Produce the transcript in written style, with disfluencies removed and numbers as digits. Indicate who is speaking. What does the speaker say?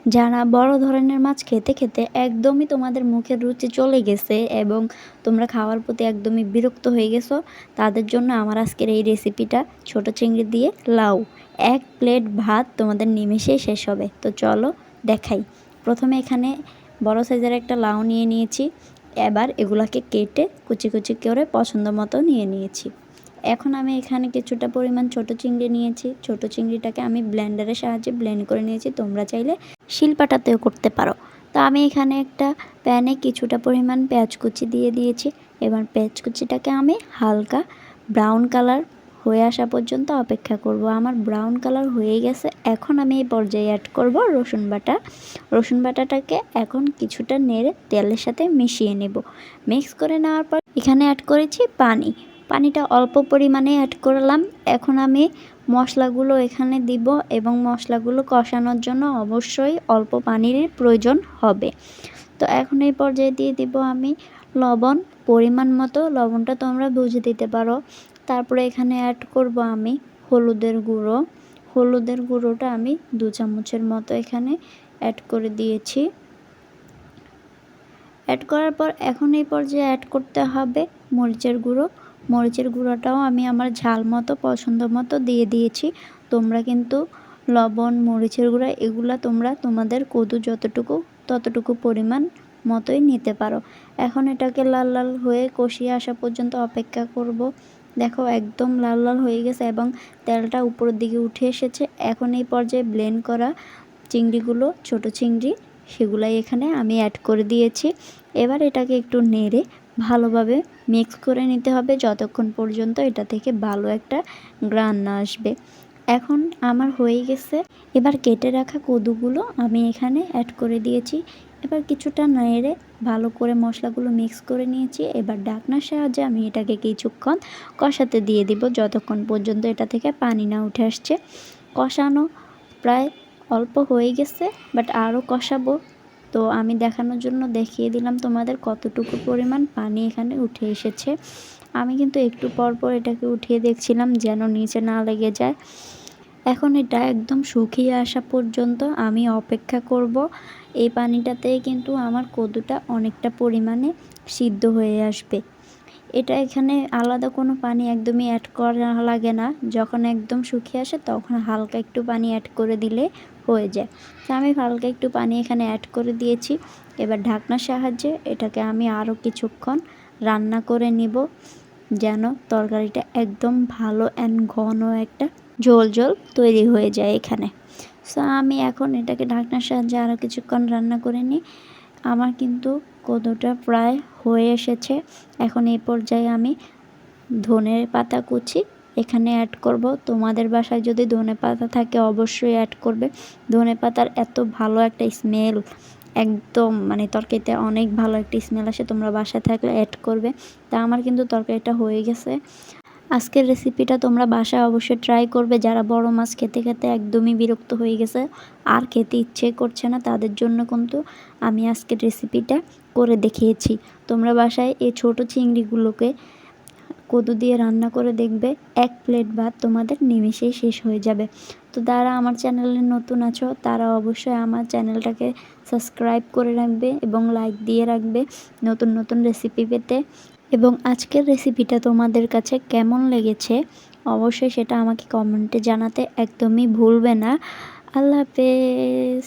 Speaker 1: যারা বড় ধরনের মাছ খেতে খেতে একদমই তোমাদের মুখের রুচি চলে গেছে এবং তোমরা খাওয়ার প্রতি একদমই বিরক্ত হয়ে গেছো, তাদের জন্য আমার আজকের এই রেসিপিটা ছোট চিংড়ি দিয়ে লাউ। এক প্লেট ভাত তোমাদের নিমেষেই শেষ হবে। তো চলো দেখাই। প্রথমে এখানে বড় সাইজের একটা লাউ নিয়ে নিয়েছি। এবার এগুলাকে কেটে কুচি কুচি করে পছন্দ মতো নিয়ে নিয়েছি। এখন আমি এখানে কিছুটা পরিমাণ ছোট চিংড়ি নিয়েছি। ছোট চিংড়িটাকে আমি ব্লেন্ডারের সাহায্যে ব্লেন্ড করে নিয়েছি। তোমরা চাইলে শিলপাটাতেও করতে পারো। তো আমি এখানে একটা প্যানে কিছুটা পরিমাণ পেঁয়াজ কুচি দিয়ে দিয়েছি। এবার পেঁয়াজ কুচিটাকে আমি হালকা ব্রাউন কালার হয়ে আসা পর্যন্ত অপেক্ষা করব। আমার ব্রাউন কালার হয়ে গেছে। এখন আমি এই পর্যায়ে অ্যাড করব রসুন বাটা। রসুন বাটাটাকে এখন কিছুটা নেড়ে তেলের সাথে মিশিয়ে নেব। মিক্স করে নেওয়ার পর এখানে অ্যাড করেছি পানি। পানিটা অল্প পরিমাণে অ্যাড করলাম। এখন আমি মশলাগুলো এখানে দিব এবং মশলাগুলো কষানোর জন্য অবশ্যই অল্প পানির প্রয়োজন হবে। তো এখন এই পর্যায়ে দিয়ে দিব আমি লবণ, পরিমাণ মতো। লবণটা তোমরা বুঝে দিতে পারো। তারপরে এখানে অ্যাড করব আমি হলুদের গুঁড়ো। হলুদের গুঁড়োটা আমি 2 চামচের মতো এখানে অ্যাড করে দিয়েছি। অ্যাড করার পর এখন এই পর্যায়ে অ্যাড করতে হবে মরিচের গুঁড়ো। মরিচের গুঁড়োটাও আমি আমার ঝাল মতো পছন্দ মতো দিয়ে দিয়েছি। তোমরা কিন্তু লবণ, মরিচের গুঁড়া এগুলা তোমরা তোমাদের কদু যতটুকু ততটুকু পরিমাণ মতোই নিতে পারো। এখন এটাকে লাল লাল হয়ে কষিয়ে আসা পর্যন্ত অপেক্ষা করব। দেখো একদম লাল লাল হয়ে গেছে এবং তেলটা উপরের দিকে উঠে এসেছে। এখন এই পর্যায়ে ব্লেন্ড করা চিংড়িগুলো, ছোট চিংড়ি, সেগুলাই এখানে আমি অ্যাড করে দিয়েছি। এবার এটাকে একটু নেড়ে ভালোভাবে মিক্স করে নিতে হবে যতক্ষণ পর্যন্ত এটা থেকে ভালো একটা ঘ্রাণ না আসবে। এখন আমার হয়ে গেছে। এবার কেটে রাখা কদুগুলো আমি এখানে অ্যাড করে দিয়েছি। এবার কিছুটা নেড়ে ভালো করে মশলাগুলো মিক্স করে নিয়েছি। এবার ঢাকনার সাহায্যে আমি এটাকে কিছুক্ষণ কষাতে দিয়ে দিব যতক্ষণ পর্যন্ত এটা থেকে পানি না উঠে আসছে। কষানো প্রায় অল্প হয়ে গেছে, বাট আরও কষাবো। তো আমি দেখানোর জন্য দেখিয়ে দিলাম তোমাদের কতটুকু পরিমাণ পানি এখানে উঠে এসেছে। আমি কিন্তু একটু পর পর এটাকে উঠিয়ে দেখছিলাম যেন নিচে না লেগে যায়। এখন এটা একদম শুকিয়ে আসা পর্যন্ত আমি অপেক্ষা করব। এই পানিটাতেই কিন্তু আমার কদুটা অনেকটা পরিমাণে সিদ্ধ হয়ে আসবে। এটা এখানে আলাদা কোনো পানি একদমই অ্যাড করা লাগে না। যখন একদম শুকিয়ে আসে তখন হালকা একটু পানি অ্যাড করে দিলে হয়ে যায়। তো আমি হালকা একটু পানি এখানে অ্যাড করে দিয়েছি। এবার ঢাকনার সাহায্যে এটাকে আমি আরও কিছুক্ষণ রান্না করে নিব যেন তরকারিটা একদম ভালো অ্যান্ড ঘন একটা ঝোল ঝোল তৈরি হয়ে যায় এখানে। সো আমি এখন এটাকে ঢাকনার সাহায্যে আরও কিছুক্ষণ রান্না করে নিই। আমার কিন্তু কদুটা প্রায় হয়ে এসেছে। এখন এই পর্যায়ে আমি ধনের পাতা কুচি এখানে অ্যাড করব। তোমাদের বাসায় যদি ধনে পাতা থাকে অবশ্যই অ্যাড করবে। ধনে পাতার এত ভালো একটা স্মেল, একদম মানে তরকারিতে অনেক ভালো একটা স্মেল আসে। তোমরা বাসায় থাকলে অ্যাড করবে। তা আমার কিন্তু তরকারিটা হয়ে গেছে। আজকের রেসিপিটা তোমরা বাসায় অবশ্যই ট্রাই করবে। যারা বড় মাছ খেতে খেতে একদমই বিরক্ত হয়ে গেছে, আর খেতে ইচ্ছে করছে না, তাদের জন্য কিন্তু আমি আজকের রেসিপিটা করে দেখিয়েছি। তোমরা বাসায় এই ছোট চিংড়িগুলোকে কদু দিয়ে রান্না করে দেখবে, এক প্লেট ভাত তোমাদের নিমেষেই শেষ হয়ে যাবে। তো যারা আমার চ্যানেলে নতুন আছো তারা অবশ্যই আমার চ্যানেলটাকে সাবস্ক্রাইব করে রাখবে এবং লাইক দিয়ে রাখবে নতুন নতুন রেসিপি পেতে। এবং আজকের রেসিপিটা তোমাদের কাছে কেমন লেগেছে অবশ্যই সেটা আমাকে কমেন্টে জানাতে একদমই ভুলবে না। আল্লাহ হাফেজ।